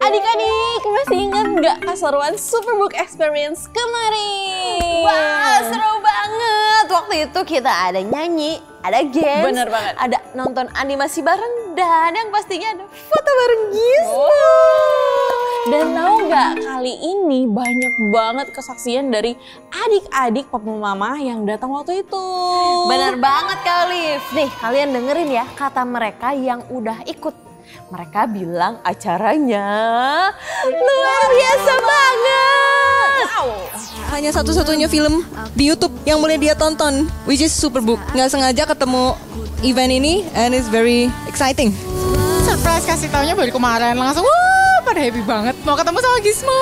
Adik-adik, masih ingat nggak keseruan Superbook Experience kemarin? Wah, seru banget. Waktu itu kita ada nyanyi, ada games, bener banget, ada nonton animasi bareng, dan yang pastinya ada foto bareng Gizmo. Dan tahu nggak, kali ini banyak banget kesaksian dari adik-adik papa mama yang datang waktu itu. Bener banget Kak Olive. Nih, kalian dengerin ya kata mereka yang udah ikut. Mereka bilang acaranya luar biasa banget. Wow. Hanya satu-satunya film di YouTube yang boleh dia tonton, which is Superbook. Nggak sengaja ketemu event ini, and it's very exciting. Surprise kasih taunya baru kemarin, langsung wah pada happy banget mau ketemu sama Gizmo.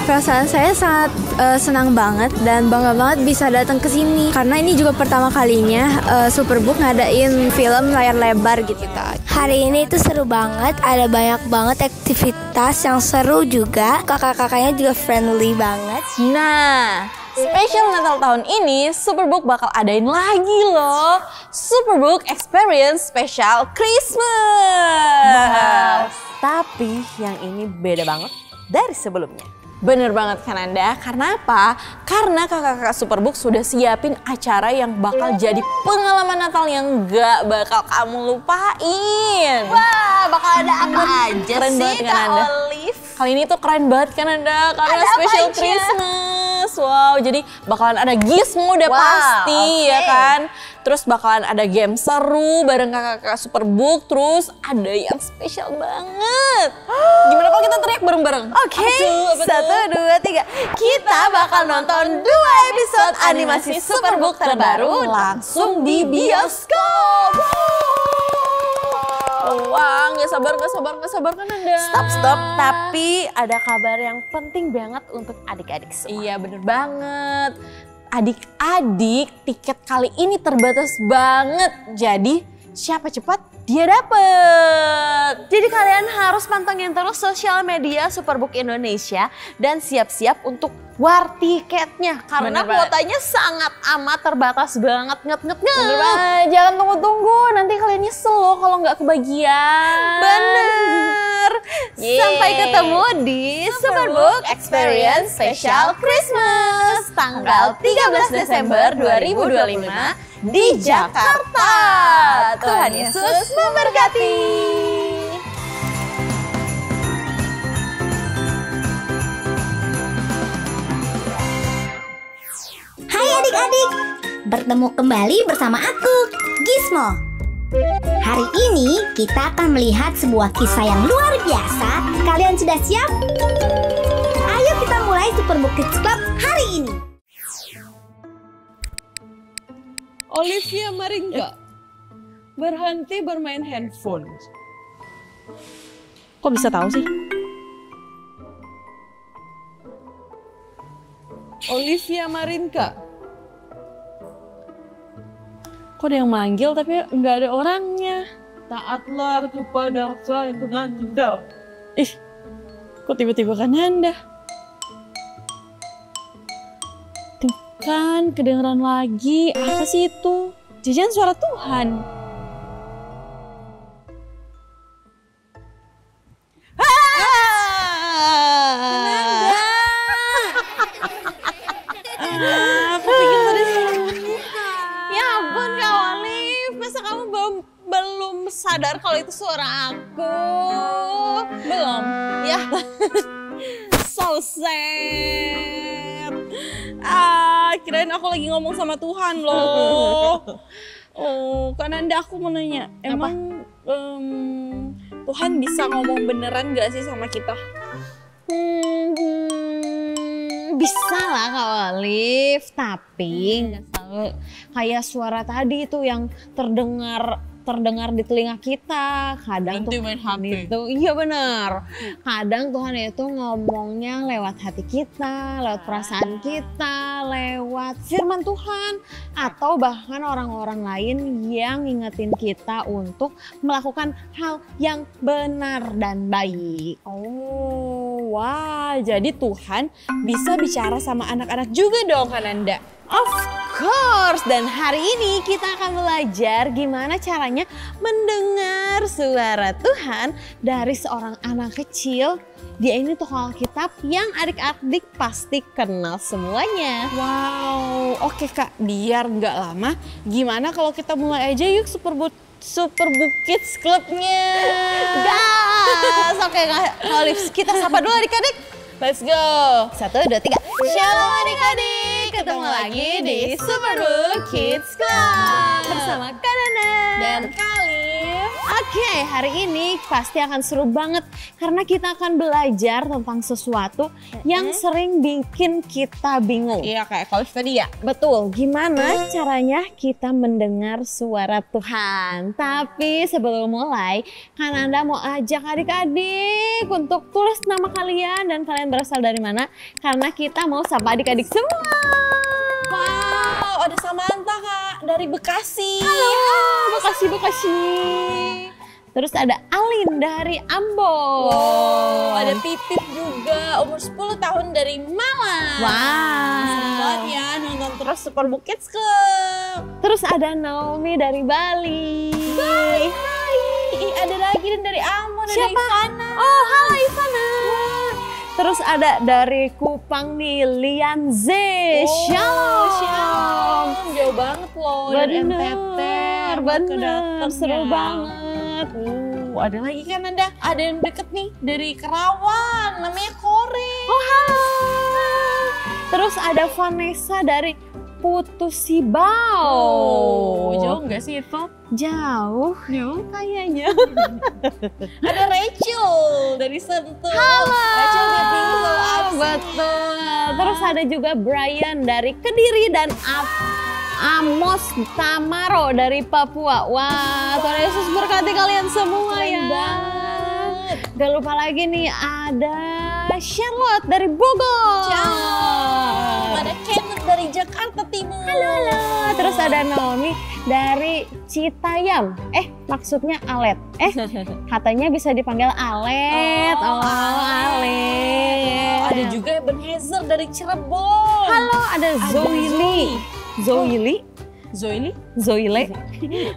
Perasaan saya sangat senang banget dan bangga banget bisa datang ke sini karena ini juga pertama kalinya Superbook ngadain film layar lebar gitu. Hari ini itu seru banget, ada banyak banget aktivitas yang seru juga. Kakak-kakaknya juga friendly banget. Nah, spesial Natal tahun ini Superbook bakal adain lagi loh, Superbook Experience Special Christmas. Tapi yang ini beda banget dari sebelumnya. Bener banget kan Anda, karena apa? Karena kakak-kakak Superbook sudah siapin acara yang bakal jadi pengalaman Natal yang gak bakal kamu lupain. Wah, bakal ada apa aja Keren sih banget kan Kak Anda? Olive? Kali ini tuh keren banget kan Anda, karena Ada apa special aja? Christmas. Wow, jadi bakalan ada Gizmo udah Wow, pasti ya oke. kan. Terus bakalan ada game seru bareng kakak-kakak Superbook. Terus ada yang spesial banget. Gimana kalau kita teriak bareng-bareng? Oke, Apa tuh? 1, 2, 3. Kita bakal nonton 2 episode animasi Superbook terbaru langsung di bioskop. Wah, nggak sabar kan Anda? Stop. Tapi ada kabar yang penting banget untuk adik-adik semua. Iya bener banget. Adik-adik, tiket kali ini terbatas banget. Jadi siapa cepat dia dapet. Jadi kalian harus pantengin terus sosial media Superbook Indonesia dan siap-siap untuk war tiketnya karena Bener banget. kuotanya sangat amat terbatas banget. Bener banget. Jangan tunggu-tunggu, nanti kalian nyesel loh kalau nggak kebagian. Bener. Yeay. Sampai ketemu di Superbook Experience Special Christmas tanggal 13 Desember 2025 di Jakarta. Tuhan Yesus memberkati. Hai adik-adik, bertemu kembali bersama aku, Gizmo. Hari ini kita akan melihat sebuah kisah yang luar biasa. Kalian sudah siap? Ayo kita mulai Superbook Kids Club hari ini. Olivia Maringga berhenti bermain handphone. Kok bisa tahu sih? Olivia Maringga. Kok ada yang manggil tapi nggak ada orangnya? Taatlah kepada saya dengan cinta. Ih, kok tiba-tiba kan Anda? Tuh kan, kedengeran lagi. Apa sih itu? Jajan suara Tuhan. Aku pikir tadi suara Tuhan. Ya ampun Kak Olive, masa kamu belum sadar kalau itu suara aku? Belum. Ya, So sad. Kirain aku lagi ngomong sama Tuhan loh. Oh, kan Anda aku mau nanya, emang Tuhan bisa ngomong beneran gak sih sama kita? bisa lah Kak Olive, tapi nggak selalu kayak suara tadi itu yang terdengar di telinga kita. Kadang Berhenti tuh main HP. itu, iya benar. Kadang Tuhan itu ngomongnya lewat hati kita, lewat perasaan kita, lewat firman Tuhan, atau bahkan orang-orang lain yang ngingetin kita untuk melakukan hal yang benar dan baik. Oh, Wah, jadi Tuhan bisa bicara sama anak-anak juga dong, Kananda. Of course, dan hari ini kita akan belajar gimana caranya mendengar suara Tuhan dari seorang anak kecil. Dia ini tokoh Alkitab yang adik-adik pasti kenal semuanya. Wow, oke Kak, biar nggak lama, gimana kalau kita mulai aja yuk Super Book Kids Club-nya? Gas! Oke Kak Olive, kita sapa dulu adik-adik. Let's go. 1, 2, 3. Shalom adik-adik, ketemu lagi di Super Book Kids Club bersama Kananda Dan Kalif. Oke, hari ini pasti akan seru banget karena kita akan belajar tentang sesuatu yang sering bikin kita bingung. Iya, kayak Kalif tadi ya. Betul, gimana caranya kita mendengar suara Tuhan. Tapi sebelum mulai, Kananda mau ajak adik-adik untuk tulis nama kalian dan kalian berasal dari mana. Karena kita mau sapa adik-adik semua. Wow, ada Samantha Kak, dari Bekasi. Halo, Bekasi. Terus ada Alin dari Ambon. Wow, ada Pipip juga, umur 10 tahun dari Malang. Wow. Selamat ya, nonton terus Super Book Kids Club. Terus ada Naomi dari Bali. Bye. Ada lagi dan dari Ambon, ada Ivana. Oh, halo Ivana. Terus ada dari Kupang nih, Lianze. Shalom. Jauh banget loh dari NTT. Bener, seru banget. Ada lagi kan ada yang deket nih dari Kerawang, namanya Kore. Oh, halo. Terus ada Vanessa dari Putu Sibau. Oh, jauh nggak sih itu? Jauh kayaknya. Ada Rachel dari Sentul. Halo. Rachel dia tinggi selalu absen. Betul. Terus ada juga Brian dari Kediri dan Amos Tamaro dari Papua. Wah, Tuhan Yesus berkati kalian semua ya. Banget. Gak lupa lagi nih ada Charlotte dari Bogor. Ada Kenneth dari Jakarta Timur. Halo. Terus ada Naomi dari Citayam. Maksudnya Alet. Katanya bisa dipanggil Alet. Oh, Alet. Ada juga Ebenezer dari Cirebon. Halo, ada Zoile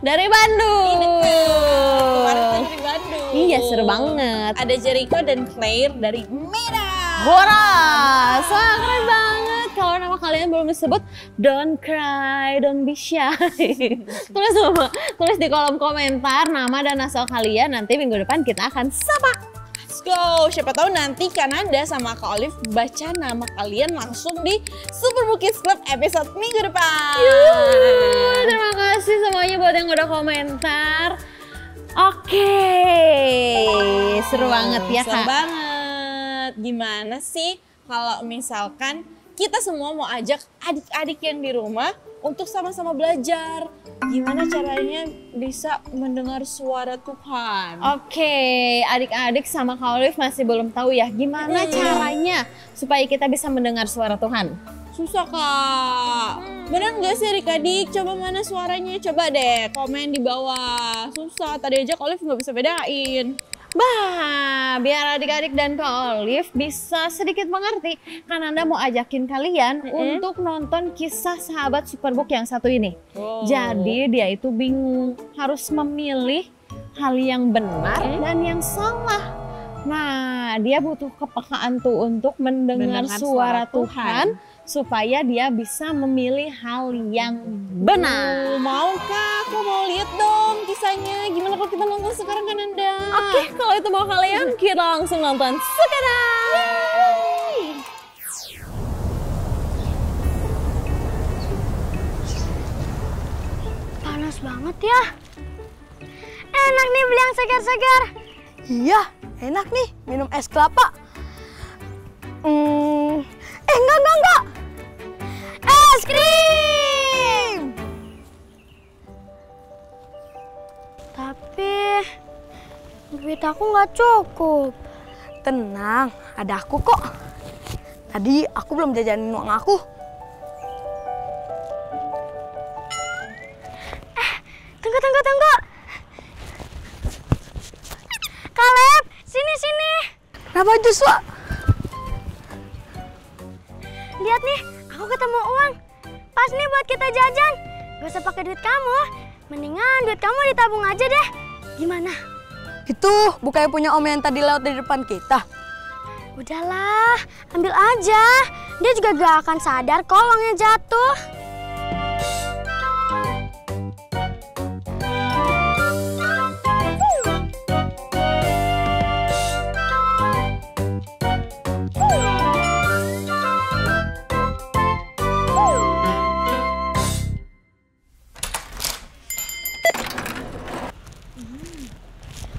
dari Bandung. Kemarin dari Bandung. Iya, seru banget. Ada Jericho dan Claire dari Medan. Horas, wah keren banget. Kalau nama kalian belum disebut, don't cry, don't be shy. Tulis di kolom komentar nama dan asal kalian. Nanti minggu depan kita akan sapa. Let's go. Siapa tahu nanti Kananda sama Kak Olive baca nama kalian langsung di Super Book Kids Club episode minggu depan. Terima kasih semuanya buat yang udah komentar. Oke, seru banget ya Kak. Seru banget. Gimana sih kalau misalkan kita semua mau ajak adik-adik yang di rumah untuk sama-sama belajar. Gimana caranya bisa mendengar suara Tuhan? Oke, adik-adik sama Kak Olive masih belum tahu ya gimana caranya supaya kita bisa mendengar suara Tuhan. Susah Kak. Bener nggak sih adik-adik? Coba mana suaranya? Coba deh komen di bawah. Susah, tadi aja Kak Olive nggak bisa bedain. Bah, biar adik-adik dan Kak Olive bisa sedikit mengerti, kan Anda mau ajakin kalian untuk nonton kisah sahabat Superbook yang satu ini. Jadi dia itu bingung, harus memilih hal yang benar dan yang salah. Nah, dia butuh kepekaan tuh untuk mendengar suara Tuhan supaya dia bisa memilih hal yang benar. Mau Kak? Aku mau lihat dong kisahnya. Gimana kalau kita nonton sekarang kan Anda? Oke, kalau itu mau kalian, kita langsung nonton sekarang. Panas banget ya. Enak nih beli yang segar-segar. Iya, enak nih minum es kelapa. Enggak. Es krim. Tapi duit aku nggak cukup. Tenang, ada aku kok. Tadi aku belum jajanin uang aku. Tunggu. Kaleb, sini. Kenapa Joshua? lihat nih, aku ketemu uang. Pas nih buat kita jajan. Gak usah pakai duit kamu. Mendingan duit kamu ditabung aja deh. Gimana? Itu bukannya punya om yang tadi lewat di depan kita. Udahlah, ambil aja. Dia juga gak akan sadar kalau uangnya jatuh.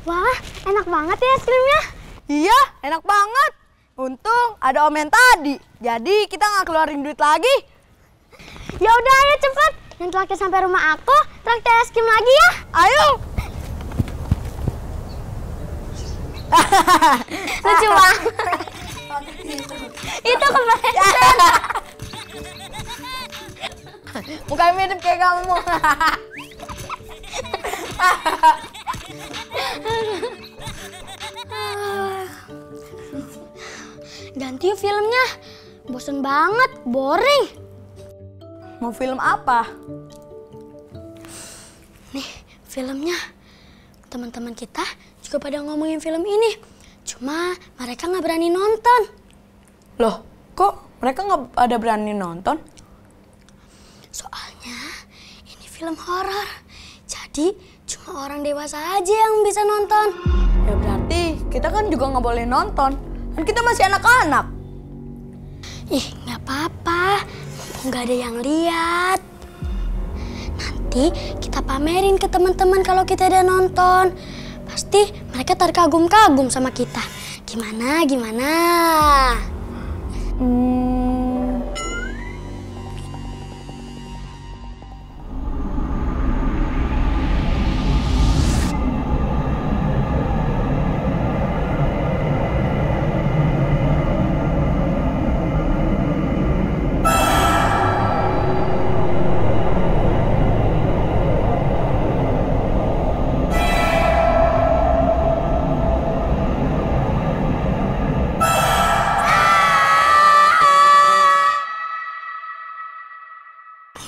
Wah, enak banget ya es krimnya. Iya, enak banget. Untung ada om yang tadi. Jadi kita nggak keluarin duit lagi. Ya udah, ayo cepet. Yang terakhir sampai rumah aku, traktir es krim lagi ya. Ayo. Lucu banget. Itu kepleset. Mukanya mirip kayak kamu. Ganti yuk filmnya. Bosen banget, boring. Mau film apa? Nih, filmnya. Teman-teman kita juga pada ngomongin film ini. Cuma mereka nggak berani nonton. Loh, kok mereka nggak ada berani nonton? Soalnya ini film horor. Jadi cuma orang dewasa aja yang bisa nonton. Ya berarti kita kan juga nggak boleh nonton. Kan kita masih anak-anak. Ih, nggak apa-apa. Nggak ada yang lihat. Nanti kita pamerin ke teman-teman kalau kita udah nonton. Pasti mereka terkagum-kagum sama kita. Gimana?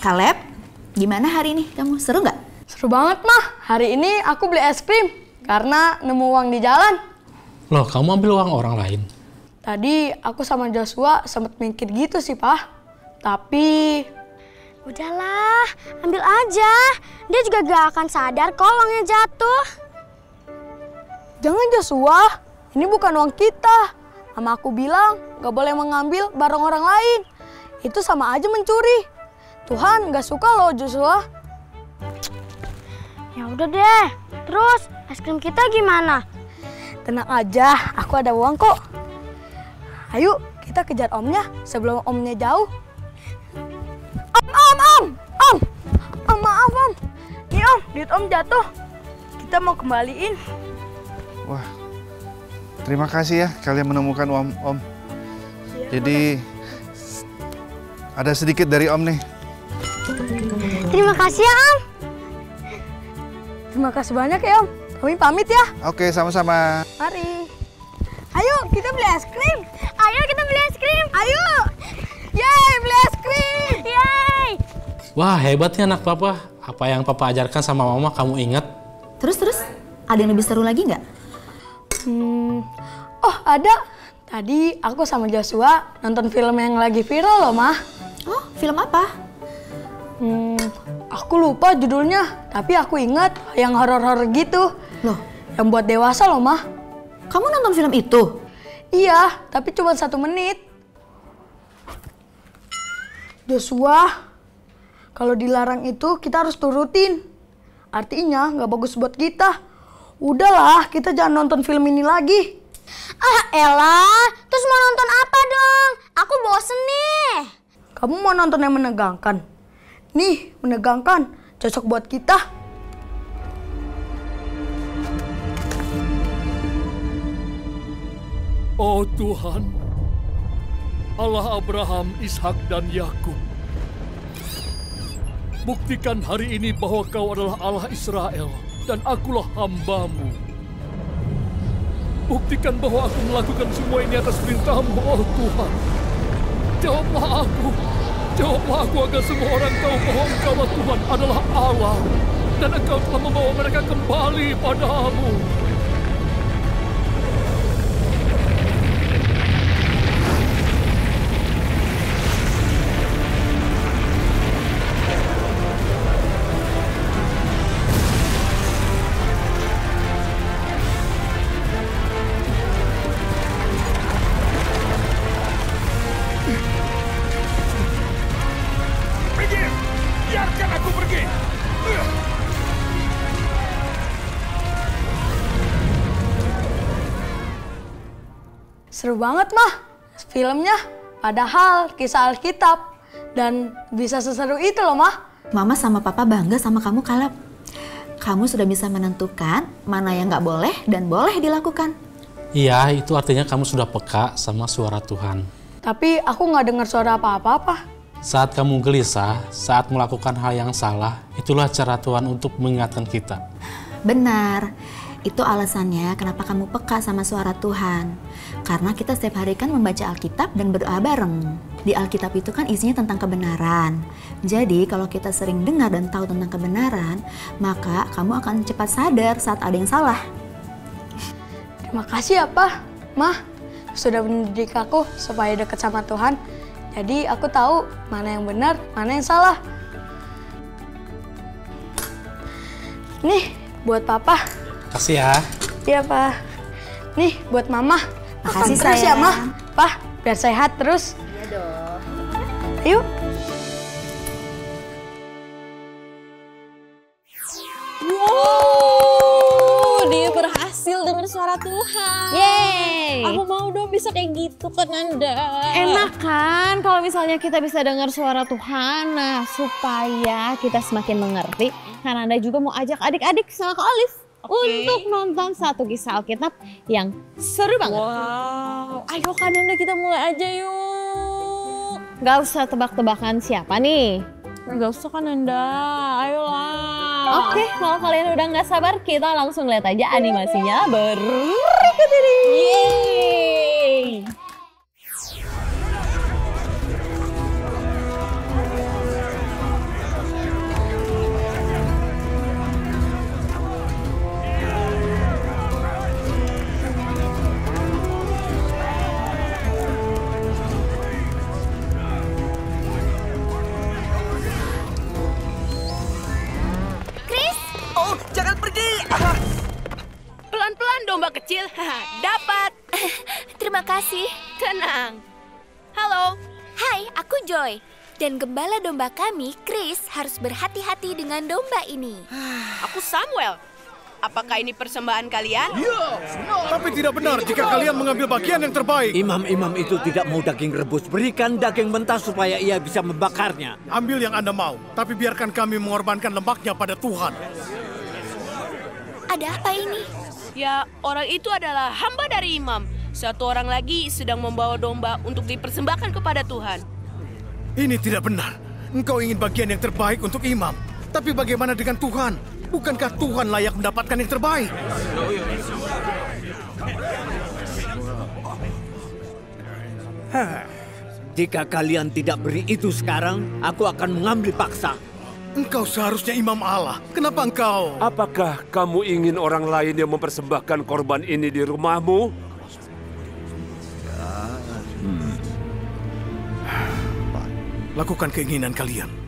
Caleb, gimana hari ini? Kamu seru nggak? Seru banget, Mah. Hari ini aku beli es krim karena nemu uang di jalan. Loh, kamu ambil uang orang lain? Tadi aku sama Joshua sempat mikir gitu sih, Pak. Tapi... Udahlah, ambil aja. Dia juga gak akan sadar kalau uangnya jatuh. Jangan, Joshua. Ini bukan uang kita. Mama aku bilang gak boleh mengambil barang orang lain. Itu sama aja mencuri. Tuhan gak suka loh, Joshua. Ya udah deh. Terus es krim kita gimana? Tenang aja, aku ada uang kok. Ayo kita kejar omnya sebelum omnya jauh. Om, maaf om. Nih om, duit om jatuh. Kita mau kembaliin. Wah, terima kasih ya kalian menemukan om. Jadi ada sedikit dari om nih. Terima kasih ya om. Terima kasih banyak ya om. Kami pamit ya. Oke, sama-sama. Mari. Ayo kita beli es krim. Ayo kita beli es krim. Ayo. Yeay, beli es krim. Yeay. Wah, hebatnya anak papa. Apa yang papa ajarkan sama mama kamu ingat? Terus? Ada yang lebih seru lagi nggak? Oh, ada. Tadi aku sama Joshua nonton film yang lagi viral loh, Mah. Oh, film apa? Aku lupa judulnya, tapi aku ingat yang horor-horor gitu. Loh, yang buat dewasa loh, Mah. Kamu nonton film itu? Iya, tapi cuma 1 menit. Joshua, kalau dilarang itu kita harus turutin. Artinya nggak bagus buat kita. Udahlah, kita jangan nonton film ini lagi. Ah elah, terus mau nonton apa dong? Aku bosen nih. Kamu mau nonton yang menegangkan? Nih, menegangkan. Cocok buat kita. Oh Tuhan, Allah Abraham, Ishak dan Yakub, buktikan hari ini bahwa Kau adalah Allah Israel dan akulah hamba-Mu. Buktikan bahwa aku melakukan semua ini atas perintah-Mu, oh Tuhan. Jawablah aku. Jawablah aku agar semua orang tahu bahwa Engkaulah Tuhan adalah Allah. Dan Engkau telah membawa mereka kembali padamu. Seru banget, Mah, filmnya. Padahal kisah Alkitab. Dan bisa seseru itu loh, Mah. Mama sama Papa bangga sama kamu, Caleb. Kamu sudah bisa menentukan mana yang nggak boleh dan boleh dilakukan. Iya, itu artinya kamu sudah peka sama suara Tuhan. Tapi aku nggak dengar suara apa-apa. Saat kamu gelisah, saat melakukan hal yang salah, itulah cara Tuhan untuk mengingatkan kita. Benar. Itu alasannya kenapa kamu peka sama suara Tuhan. Karena kita setiap hari kan membaca Alkitab dan berdoa bareng. Di Alkitab itu kan isinya tentang kebenaran. Jadi kalau kita sering dengar dan tahu tentang kebenaran, maka kamu akan cepat sadar saat ada yang salah. Terima kasih ya, Pak, Mah. Sudah mendidik aku supaya dekat sama Tuhan. Jadi aku tahu mana yang benar, mana yang salah. Nih, buat Papa. Makasih ya. Iya, Pak. Nih, buat Mama. Makasih, terus ya, sayang. Mah. Pak, biar sehat terus. Iya dong. Yuk. Wow, dia berhasil dengar suara Tuhan. Yeay. Aku mau dong bisa kayak gitu kan, Nanda. Enak kan kalau misalnya kita bisa dengar suara Tuhan. Nah, supaya kita semakin mengerti, kan Anda juga mau ajak adik-adik sama Kak Olive untuk nonton satu kisah Alkitab yang seru banget. Wow, ayo kan Nanda, kita mulai aja yuk. Gak usah tebak-tebakan siapa nih. Gak usah kan Nanda, ayolah. Oke, kalau kalian udah gak sabar, kita langsung lihat aja animasinya berikut ini. Yeay. Jangan pergi. Pelan-pelan domba kecil. Dapat. Terima kasih. Tenang. Halo. Hai, aku Joy. Dan gembala domba kami, Chris, harus berhati-hati dengan domba ini. Aku Samuel. Apakah ini persembahan kalian? Iya, tapi tidak benar jika kalian mengambil bagian yang terbaik. Imam-imam itu tidak mau daging rebus. Berikan daging mentah supaya ia bisa membakarnya. Ambil yang Anda mau, tapi biarkan kami mengorbankan lemaknya pada Tuhan. Ada apa ini? Ya, orang itu adalah hamba dari imam. Satu orang lagi sedang membawa domba untuk dipersembahkan kepada Tuhan. Ini tidak benar. Engkau ingin bagian yang terbaik untuk imam. Tapi bagaimana dengan Tuhan? Bukankah Tuhan layak mendapatkan yang terbaik? Jika kalian tidak beri itu sekarang, aku akan mengambil paksa. Engkau seharusnya imam Allah. Kenapa engkau? Apakah kamu ingin orang lain yang mempersembahkan korban ini di rumahmu? Lakukan keinginan kalian.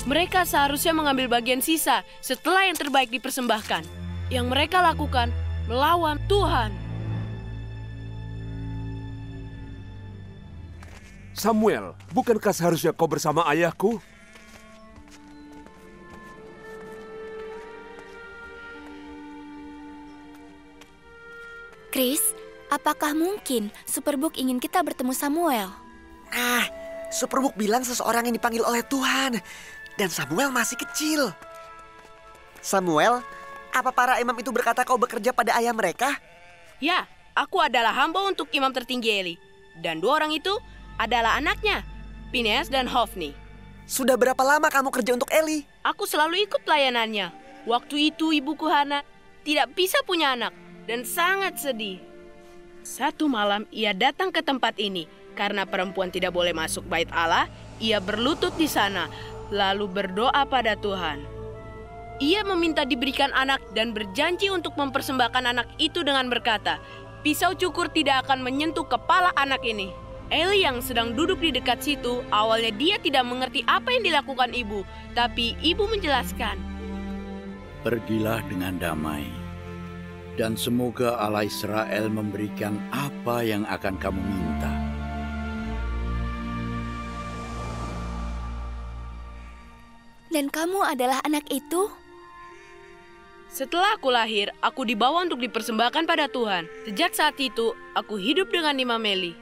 Mereka seharusnya mengambil bagian sisa setelah yang terbaik dipersembahkan. Yang mereka lakukan melawan Tuhan. Samuel, bukankah seharusnya kau bersama ayahku? Chris, apakah mungkin Superbook ingin kita bertemu Samuel? Superbook bilang seseorang yang dipanggil oleh Tuhan. Dan Samuel masih kecil. Samuel, apa para imam itu berkata kau bekerja pada ayah mereka? Ya, aku adalah hamba untuk imam tertinggi Eli. Dan dua orang itu adalah anaknya, Phineas dan Hofni. Sudah berapa lama kamu kerja untuk Eli? Aku selalu ikut pelayanannya. Waktu itu ibuku Hana tidak bisa punya anak dan sangat sedih. Satu malam ia datang ke tempat ini. Karena perempuan tidak boleh masuk bait Allah, ia berlutut di sana, lalu berdoa pada Tuhan. Ia meminta diberikan anak dan berjanji untuk mempersembahkan anak itu dengan berkata, pisau cukur tidak akan menyentuh kepala anak ini. Eli yang sedang duduk di dekat situ, awalnya dia tidak mengerti apa yang dilakukan ibu, tapi ibu menjelaskan. Pergilah dengan damai, dan semoga Allah Israel memberikan apa yang akan kamu minta. Dan kamu adalah anak itu? Setelah aku lahir, aku dibawa untuk dipersembahkan pada Tuhan. Sejak saat itu, aku hidup dengan Imam Eli.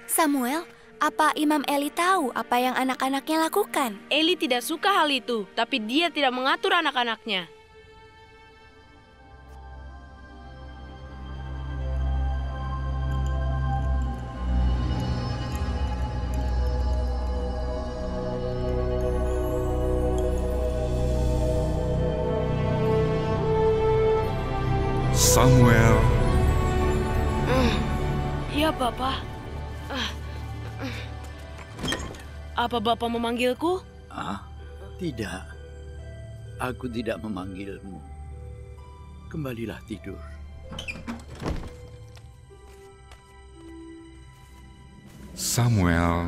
Samuel, apa Imam Eli tahu apa yang anak-anaknya lakukan? Eli tidak suka hal itu, tapi dia tidak mengatur anak-anaknya. Samuel. Ya, Bapak. Apa Bapak memanggilku? Tidak. Aku tidak memanggilmu. Kembalilah tidur. Samuel.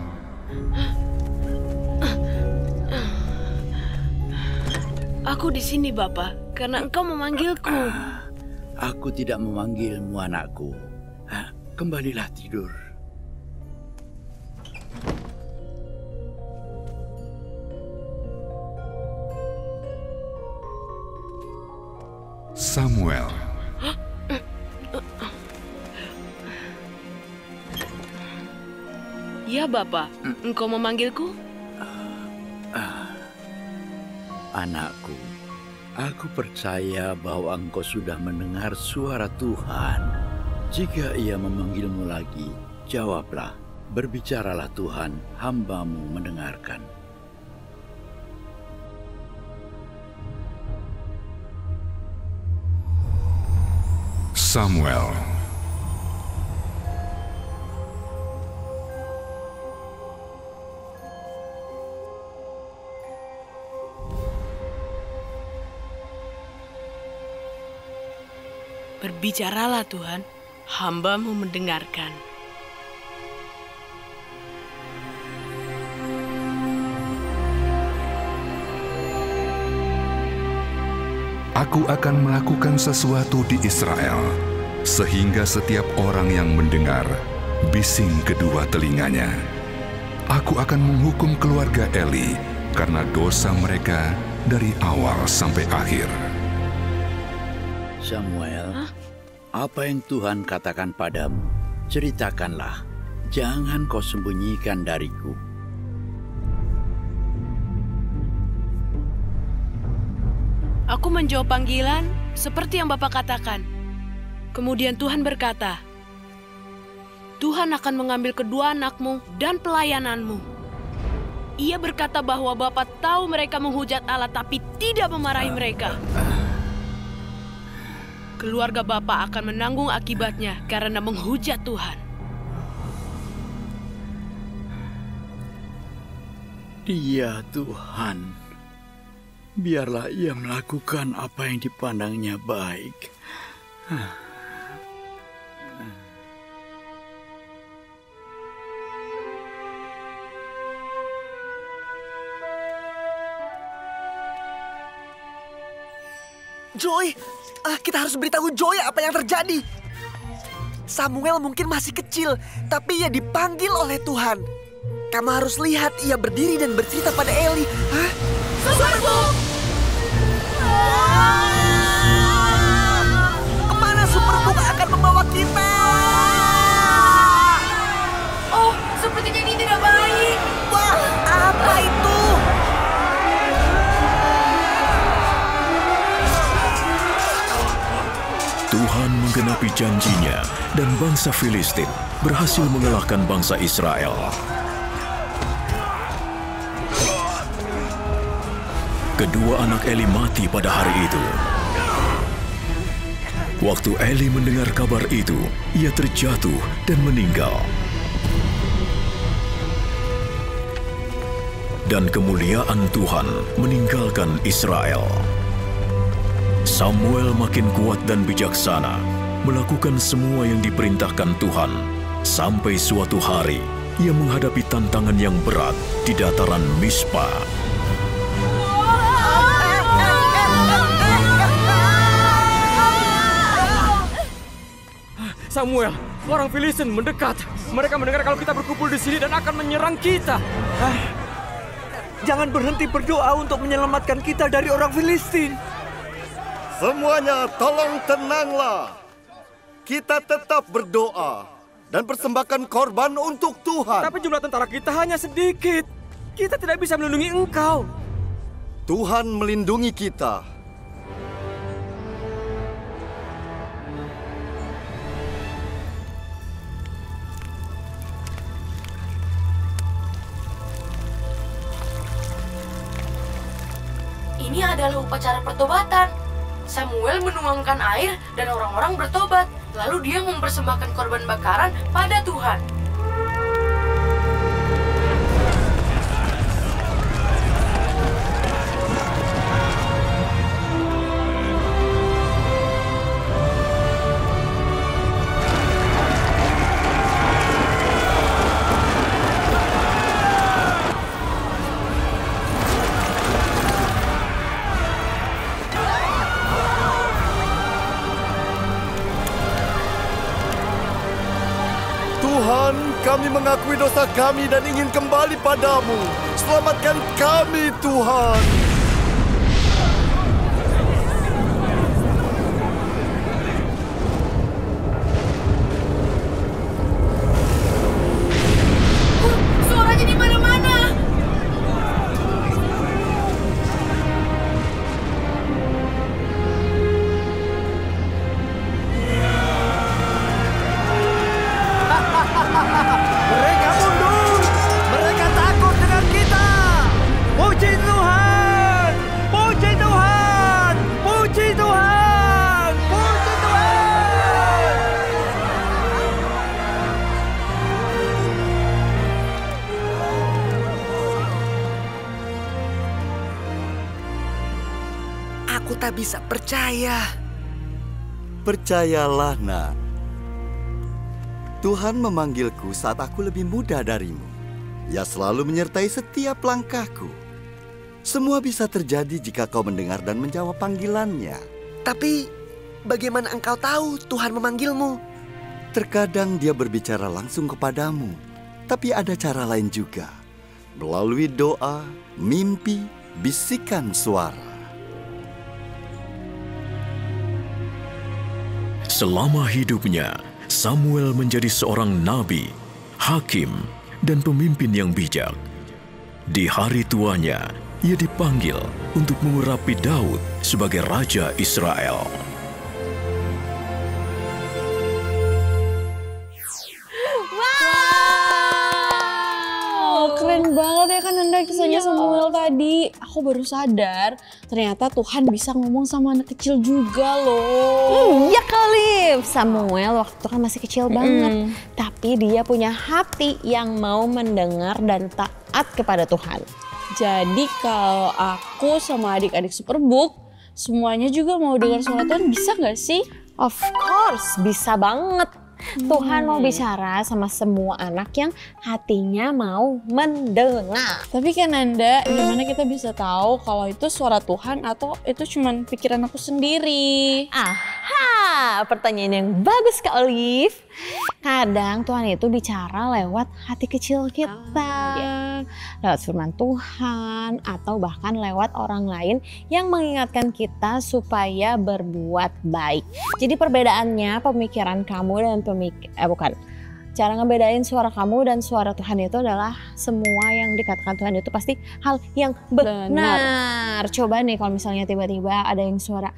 Aku di sini, Bapak, karena engkau memanggilku. Aku tidak memanggilmu, anakku. Kembalilah tidur. Samuel. Ya, Bapak. Engkau memanggilku? Anakku, aku percaya bahwa engkau sudah mendengar suara Tuhan. Jika ia memanggilmu lagi, jawablah. Berbicaralah Tuhan, hamba-Mu mendengarkan. Samuel. Berbicaralah Tuhan, hamba-Mu mendengarkan. Aku akan melakukan sesuatu di Israel, sehingga setiap orang yang mendengar, bising kedua telinganya. Aku akan menghukum keluarga Eli, karena dosa mereka dari awal sampai akhir. Samuel, apa yang Tuhan katakan padamu, ceritakanlah. Jangan kau sembunyikan dariku. Aku menjawab panggilan seperti yang Bapak katakan. Kemudian Tuhan berkata, Tuhan akan mengambil kedua anakmu dan pelayananmu. Ia berkata bahwa Bapak tahu mereka menghujat Allah tapi tidak memarahi mereka. Keluarga Bapak akan menanggung akibatnya karena menghujat Tuhan. Dia Tuhan. Biarlah ia melakukan apa yang dipandangnya baik. Joy, kita harus beritahu Joy apa yang terjadi. Samuel mungkin masih kecil, tapi ia dipanggil oleh Tuhan. Kamu harus lihat ia berdiri dan bercerita pada Eli. Superbook! Kemana Superbook akan membawa kita? Oh, sepertinya ini tidak baik. Wah, apa itu? Tuhan menggenapi janjinya dan bangsa Filistin berhasil mengalahkan bangsa Israel. Kedua anak Eli mati pada hari itu. Waktu Eli mendengar kabar itu, ia terjatuh dan meninggal. Dan kemuliaan Tuhan meninggalkan Israel. Samuel makin kuat dan bijaksana, melakukan semua yang diperintahkan Tuhan. Sampai suatu hari, ia menghadapi tantangan yang berat di dataran Mispa. Samuel, orang Filistin mendekat. Mereka mendengar kalau kita berkumpul di sini dan akan menyerang kita. Jangan berhenti berdoa untuk menyelamatkan kita dari orang Filistin. Semuanya tolong tenanglah. Kita tetap berdoa dan persembahkan korban untuk Tuhan. Tapi jumlah tentara kita hanya sedikit. Kita tidak bisa melindungi engkau. Tuhan melindungi kita. Ini adalah upacara pertobatan. Samuel menuangkan air dan orang-orang bertobat. Lalu dia mempersembahkan korban bakaran pada Tuhan. Tuhan, kami mengakui dosa kami dan ingin kembali padamu. Selamatkan kami, Tuhan. Suaranya di mana-mana. Mereka mundur. Mereka takut dengan kita. Puji Tuhan. Puji Tuhan. Puji Tuhan. Puji Tuhan. Aku tak bisa percaya. Percayalah, nak. Tuhan memanggilku saat aku lebih muda darimu. Ia selalu menyertai setiap langkahku. Semua bisa terjadi jika kau mendengar dan menjawab panggilannya. Tapi bagaimana engkau tahu Tuhan memanggilmu? Terkadang dia berbicara langsung kepadamu. Tapi ada cara lain juga. Melalui doa, mimpi, bisikan suara. Selama hidupnya, Samuel menjadi seorang nabi, hakim, dan pemimpin yang bijak. Di hari tuanya, ia dipanggil untuk mengurapi Daud sebagai Raja Israel. Wow, keren banget ya kan Nanda kisahnya Samuel tadi. Aku baru sadar ternyata Tuhan bisa ngomong sama anak kecil juga loh. Iya kali, Samuel waktu itu kan masih kecil banget. Tapi dia punya hati yang mau mendengar dan taat kepada Tuhan. Jadi kalau aku sama adik-adik Superbook semuanya juga mau dengar suara Tuhan, bisa nggak sih? Of course, bisa banget. Tuhan mau bicara sama semua anak yang hatinya mau mendengar. Tapi kan Nanda, gimana kita bisa tahu kalau itu suara Tuhan atau itu cuman pikiran aku sendiri? Aha, pertanyaan yang bagus Kak Olive. Kadang Tuhan itu bicara lewat hati kecil kita, lewat firman Tuhan, atau bahkan lewat orang lain yang mengingatkan kita supaya berbuat baik. Jadi perbedaannya pemikiran kamu dan cara ngebedain suara kamu dan suara Tuhan itu adalah semua yang dikatakan Tuhan itu pasti hal yang benar. Coba nih kalau misalnya tiba-tiba ada yang suara,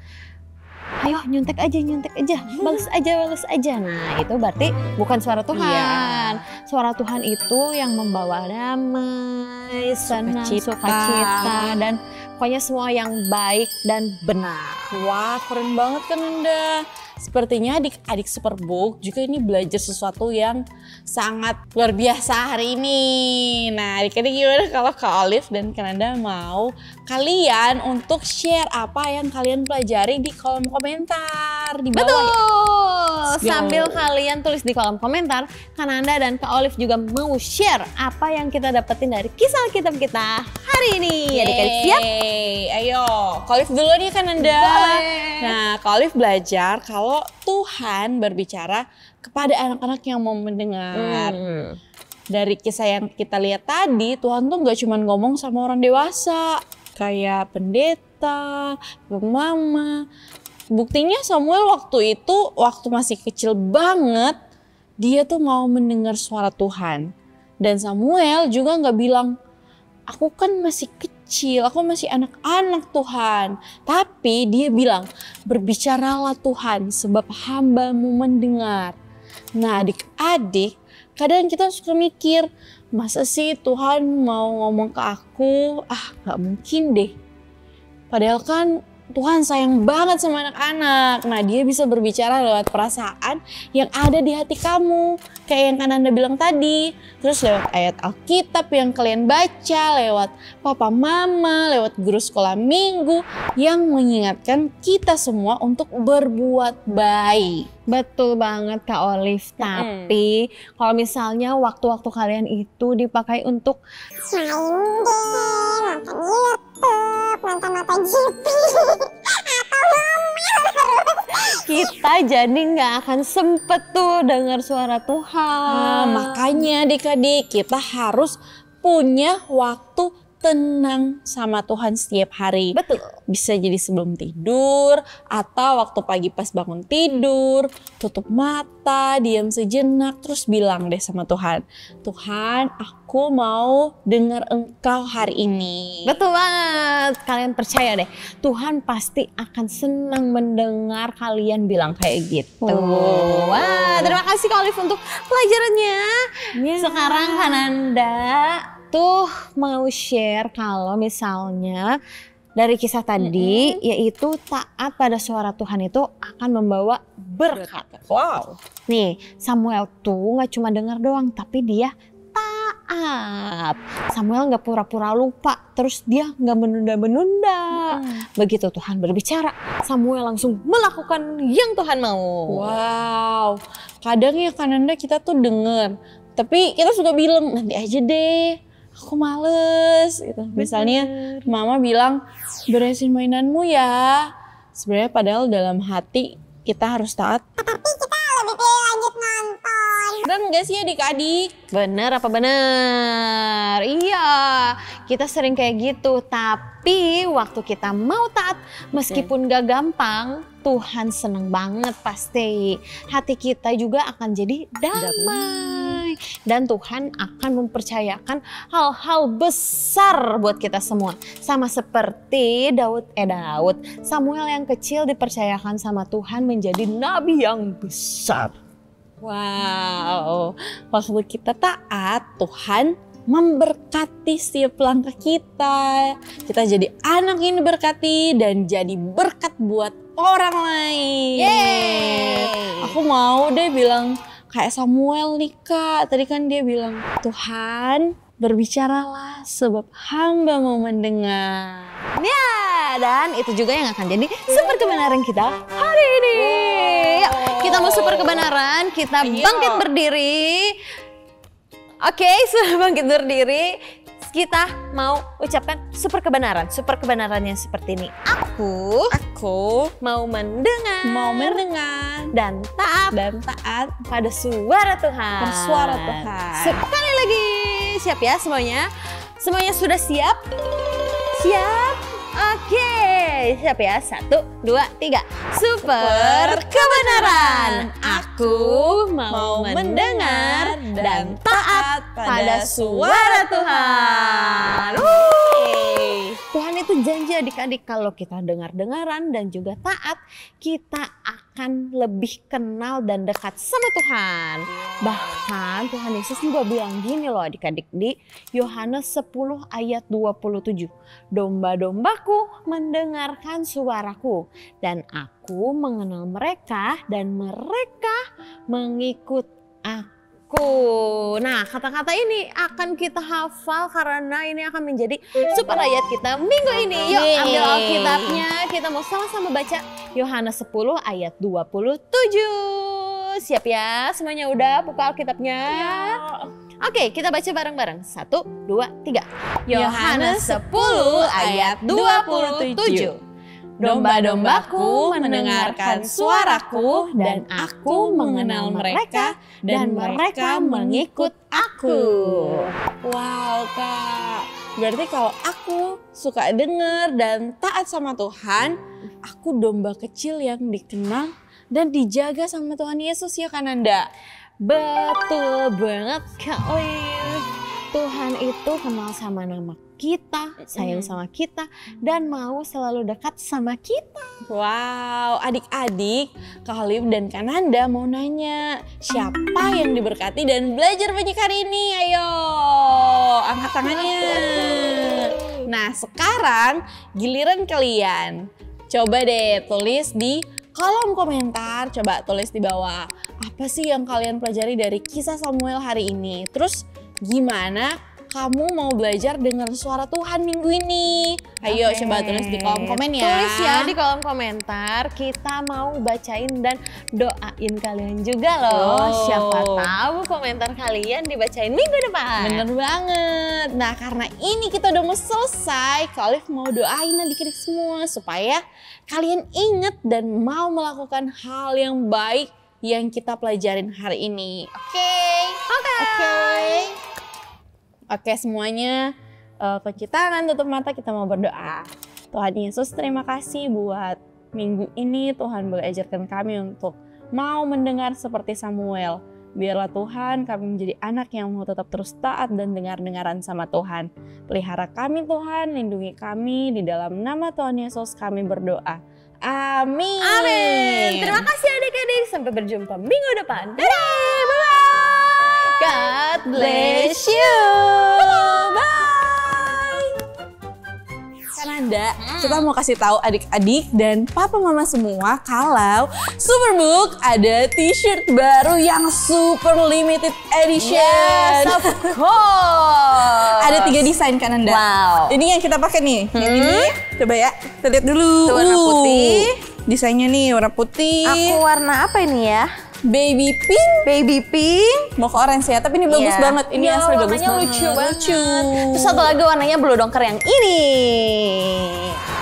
ayo nyuntek aja, balas aja. Nah itu berarti bukan suara Tuhan. Suara Tuhan itu yang membawa damai, senang, sukacita, dan pokoknya semua yang baik dan benar. Wah, keren banget kan Nanda. sepertinya adik-adik Superbook juga ini belajar sesuatu yang sangat luar biasa hari ini. Nah, adik-adik gimana kalau Kak Olive dan Kak Nanda mau kalian untuk share apa yang kalian pelajari di kolom komentar di bawah. Betul. Sambil kalian tulis di kolom komentar, Kak Nanda dan Kak Olive juga mau share apa yang kita dapetin dari kisah Alkitab kita hari ini. Adik-adik siap? Ayo, Kak Olive dulu nih Kak Nanda. Nah, Kak Olive belajar kalau Tuhan berbicara kepada anak-anak yang mau mendengar. Dari kisah yang kita lihat tadi, Tuhan tuh gak cuma ngomong sama orang dewasa, kayak pendeta, mama. Buktinya Samuel waktu itu, waktu masih kecil banget, dia tuh mau mendengar suara Tuhan. Dan Samuel juga gak bilang, aku kan masih kecil, aku masih anak-anak Tuhan. Tapi dia bilang, berbicaralah Tuhan sebab hamba-Mu mendengar. Nah adik-adik, kadang kita suka mikir, masa sih Tuhan mau ngomong ke aku? Gak mungkin deh. Padahal kan Tuhan sayang banget sama anak-anak. Nah dia bisa berbicara lewat perasaan yang ada di hati kamu. Kayak yang Kak Nanda bilang tadi. Terus lewat ayat Alkitab yang kalian baca. Lewat papa mama, lewat guru sekolah minggu. Yang mengingatkan kita semua untuk berbuat baik. Betul banget Kak Olive. Tapi kalau misalnya waktu-waktu kalian itu dipakai untuk main game, nonton YouTube, nonton MotoGP, atau ngomel terus, kita jadi nggak akan sempet tuh dengar suara Tuhan. Makanya adik-adik kita harus punya waktu tenang sama Tuhan setiap hari. Betul. Bisa jadi sebelum tidur atau waktu pagi pas bangun tidur, tutup mata, diam sejenak, terus bilang deh sama Tuhan, Tuhan aku mau dengar Engkau hari ini. Betul banget. Kalian percaya deh, Tuhan pasti akan senang mendengar kalian bilang kayak gitu. Wah, terima kasih Kak Olive untuk pelajarannya. Sekarang Kak Nanda tuh mau share kalau misalnya dari kisah tadi, yaitu taat pada suara Tuhan itu akan membawa berkat. Wow. Nih, Samuel tuh gak cuma dengar doang, tapi dia taat. Samuel gak pura-pura lupa, terus dia gak menunda-menunda. Begitu Tuhan berbicara, Samuel langsung melakukan yang Tuhan mau. Wow, kadang ya Kak Nanda kita tuh denger, tapi kita suka bilang nanti aja deh, aku males gitu. Misalnya mama bilang beresin mainanmu ya. Sebenarnya padahal dalam hati kita harus taat. Tapi kita lebih pilih lanjut nonton. Bener gak sih adik-adik? Bener apa bener? Iya, kita sering kayak gitu. Tapi waktu kita mau taat, meskipun gak gampang, Tuhan seneng banget pasti. Hati kita juga akan jadi damai. Dan Tuhan akan mempercayakan hal-hal besar buat kita semua. Sama seperti Daud, Samuel yang kecil dipercayakan sama Tuhan menjadi nabi yang besar. Wow, waktu kita taat, Tuhan memberkati setiap langkah kita. Kita jadi anak yang diberkati dan jadi berkat buat orang lain. Yeay. Aku mau deh bilang kayak Samuel nih Kak. Tadi kan dia bilang, Tuhan berbicaralah sebab hamba mau mendengar. Ya, dan itu juga yang akan jadi sumber kebenaran kita hari ini. Yuk, kita mau sumber kebenaran, kita bangkit berdiri. Oke, sudah bangkit berdiri. Kita mau ucapkan super kebenaran. Super kebenarannya seperti ini. Aku mau mendengar dan taat pada suara Tuhan. Bersuara Tuhan. Sekali lagi, siap ya semuanya? Semuanya sudah siap? Siap? Oke, siap ya? 1, 2, 3. Super kebenaran. Aku mau mendengar dan taat pada suara Tuhan. Tuhan itu janji adik-adik kalau kita dengar-dengaran dan juga taat, kita akan lebih kenal dan dekat sama Tuhan. Bahkan Tuhan Yesus juga bilang gini loh adik-adik di Yohanes 10 ayat 27. Domba-dombaku mendengarkan suaraku dan aku mengenal mereka dan mereka mengikut aku. Nah, kata-kata ini akan kita hafal karena ini akan menjadi super ayat kita minggu ini. Yuk ambil Alkitabnya, kita mau sama-sama baca Yohanes 10 ayat 27. Siap ya? Semuanya udah buka Alkitabnya? Oke, kita baca bareng-bareng. 1, 2, 3. Yohanes 10 ayat 27. Domba-dombaku mendengarkan suaraku dan aku mengenal mereka dan mereka mengikut aku. Wow Kak, berarti kalau aku suka denger dan taat sama Tuhan, aku domba kecil yang dikenal dan dijaga sama Tuhan Yesus ya kan Nanda? Betul banget Kak Liv. Tuhan itu kenal sama nama kita, sayang sama kita, dan mau selalu dekat sama kita. Wow, adik-adik, Kak Liv dan Kak Nanda mau nanya, siapa yang diberkati dan belajar banyak hari ini? Ayo, angkat tangannya. Nah, sekarang giliran kalian. Coba deh tulis di kolom komentar, coba tulis di bawah. Apa sih yang kalian pelajari dari kisah Samuel hari ini? Terus gimana kamu mau belajar dengan suara Tuhan minggu ini? Ayo coba tulis di kolom komen ya. Tulis ya di kolom komentar, kita mau bacain dan doain kalian juga loh. Siapa tahu komentar kalian dibacain minggu depan. Bener banget. Nah karena ini kita udah mau selesai, Kak Liv mau doain adik-adik semua supaya kalian inget dan mau melakukan hal yang baik yang kita pelajarin hari ini. Oke semuanya, kunci tangan, tutup mata, kita mau berdoa. Tuhan Yesus, terima kasih buat minggu ini Tuhan boleh ajarkan kami untuk mau mendengar seperti Samuel. Biarlah Tuhan kami menjadi anak yang mau tetap terus taat dan dengar-dengaran sama Tuhan. Pelihara kami Tuhan, lindungi kami, di dalam nama Tuhan Yesus kami berdoa. Amin. Amin. Terima kasih adik-adik, sampai berjumpa minggu depan. Dadah, bye-bye. God bless you. Bye. Kananda, kita mau kasih tahu adik-adik dan papa mama semua kalau Superbook ada t-shirt baru yang super limited edition. Yes, of course. Ada 3 desain Kananda. Wow. Ini yang kita pakai nih. Yang ini, coba ya, kita lihat dulu. Itu warna putih. Desainnya nih warna putih. Aku warna apa ini ya? Baby pink. Baby pink. Mau ke orange ya, tapi ini bagus banget. Ini asli bagus banget. Lucu banget. Terus satu lagi warnanya blue dongker yang ini.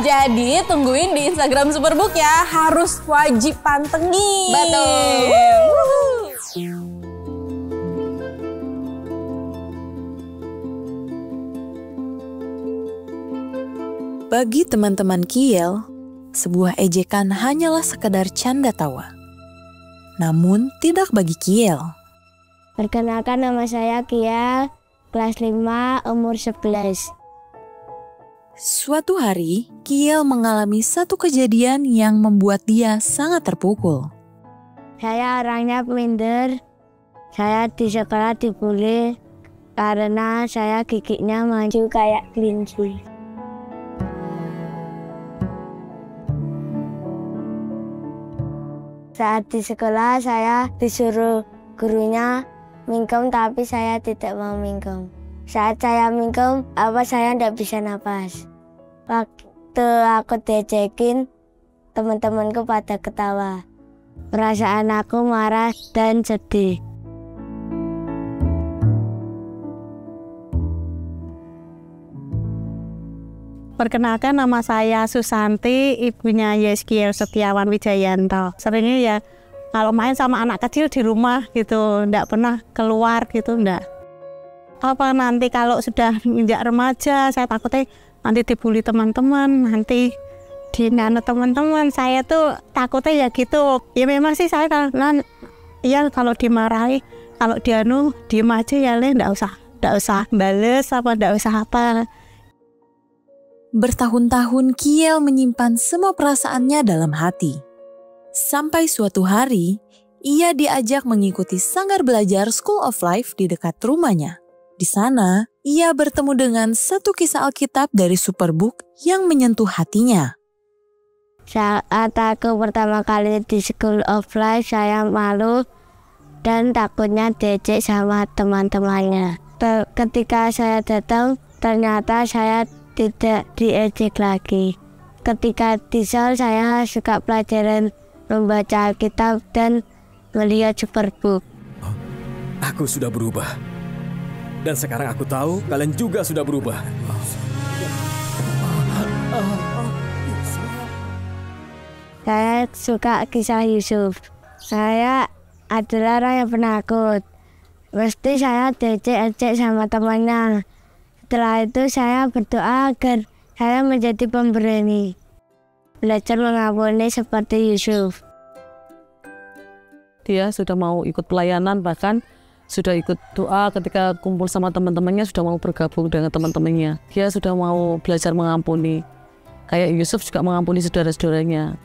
Jadi tungguin di Instagram Superbook ya. Harus wajib pantengin. Betul. Bagi teman-teman Kiel, sebuah ejekan hanyalah sekedar canda tawa. Namun tidak bagi Kiel. Perkenalkan, nama saya Kiel, kelas 5, umur 11. Suatu hari, Kiel mengalami satu kejadian yang membuat dia sangat terpukul. Saya orangnya minder. Saya di sekolah dibully karena saya giginya maju kayak kelinci. Saat di sekolah saya disuruh gurunya mingkem, tapi saya tidak mau mingkem. Saat saya mingkem, saya tidak bisa napas. Waktu aku diajakin, teman-temanku pada ketawa. Perasaan aku marah dan sedih. Perkenalkan, nama saya Susanti, ibunya Yeskiel Setiawan Wijayanto. Seringnya ya kalau main sama anak kecil di rumah gitu, enggak pernah keluar gitu, enggak. Apa nanti kalau sudah menginjak remaja, saya takutnya nanti dibully teman-teman, nanti dinano teman-teman. Saya tuh takutnya ya gitu. Ya memang sih saya kalau dimarahi, kalau dianu diem aja ya, enggak usah bales apa, enggak usah apa. Bertahun-tahun Kiel menyimpan semua perasaannya dalam hati. Sampai suatu hari, ia diajak mengikuti sanggar belajar School of Life di dekat rumahnya. Di sana, ia bertemu dengan satu kisah Alkitab dari Superbook yang menyentuh hatinya. Saat aku pertama kali di School of Life, saya malu dan takutnya diejek sama teman-temannya. Ketika saya datang, ternyata saya tidak diejek lagi. Ketika di Seoul, saya suka pelajaran membaca Alkitab dan melihat Superbook. Aku sudah berubah. Dan sekarang aku tahu kalian juga sudah berubah. Saya suka kisah Yusuf. Saya adalah orang yang penakut. Mesti saya diejek-ejek sama temannya. Setelah itu saya berdoa agar saya menjadi pemberani. Belajar mengampuni seperti Yusuf. Dia sudah mau ikut pelayanan, bahkan sudah ikut doa ketika kumpul sama teman-temannya, sudah mau bergabung dengan teman-temannya. Dia sudah mau belajar mengampuni. Kayak Yusuf juga mengampuni saudara-saudaranya.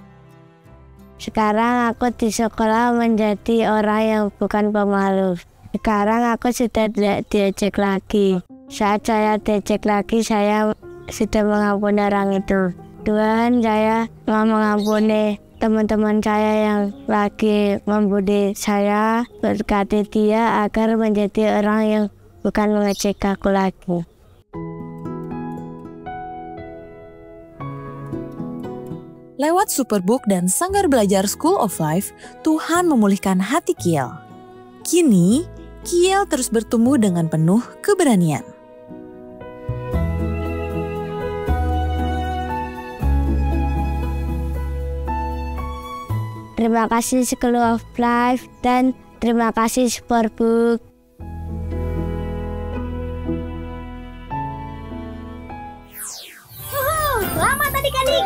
Sekarang aku di sekolah menjadi orang yang bukan pemalu. Sekarang aku sudah tidak diejek lagi. Saat saya diejek lagi, saya sudah mengampuni orang itu. Tuhan, saya mau mengampuni teman-teman saya yang lagi membuli saya. Berkati dia agar menjadi orang yang bukan mengejek aku lagi. Lewat Superbook dan sanggar belajar School of Life, Tuhan memulihkan hati Kiel. Kini, Kiel terus bertumbuh dengan penuh keberanian. Terima kasih School of Life dan terima kasih Superbook. Selamat adik-adik,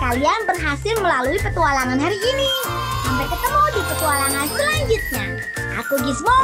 kalian berhasil melalui petualangan hari ini. Sampai ketemu di petualangan selanjutnya. Aku Gizmo,